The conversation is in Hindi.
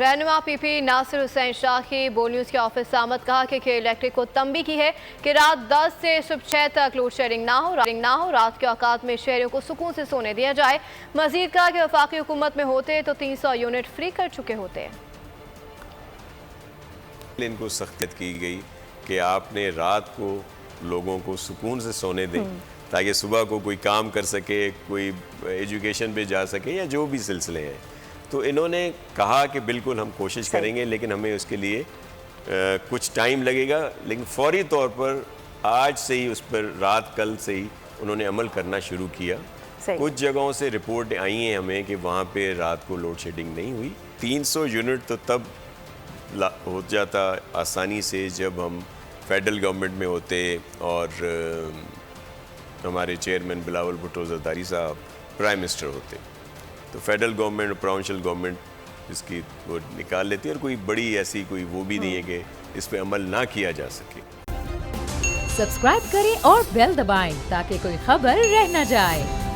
रहनुमा पीपी नासिर हुसैन शाही बोल न्यूज़ के ऑफिस से आमद कहा कि इलेक्ट्रिक को तंबी की है कि रात 10 से सुबह 6 तक लोड शेडिंग ना हो। रात के औकात में शहरियों को सुकून से सोने दिया जाए। मजीद कहा कि वफाकी हुकूमत में होते तो 300 यूनिट फ्री कर चुके होते। इनको सख्त की गई कि आपने रात को लोगों को सुकून से सोने दें ताकि सुबह को कोई काम कर सके, कोई एजुकेशन पे जा सके या जो भी सिलसिले हैं। तो इन्होंने कहा कि बिल्कुल हम कोशिश करेंगे, लेकिन हमें उसके लिए कुछ टाइम लगेगा। लेकिन फौरी तौर पर आज से ही उस पर कल से ही उन्होंने अमल करना शुरू किया। कुछ जगहों से रिपोर्ट आई हैं हमें कि वहाँ पे रात को लोड शेडिंग नहीं हुई। 300 यूनिट तो तब हो जाता आसानी से जब हम फेडरल गवर्नमेंट में होते और हमारे चेयरमैन बिलावल भुट्टो ज़रदारी साहब प्राइम मिनिस्टर होते, तो फेडरल गवर्नमेंट और प्रोविंशियल गवर्नमेंट इसकी वो निकाल लेती है और कोई बड़ी ऐसी कोई वो भी नहीं है कि इस पे अमल ना किया जा सके। सब्सक्राइब करें और बेल दबाएं ताकि कोई खबर रह न जाए।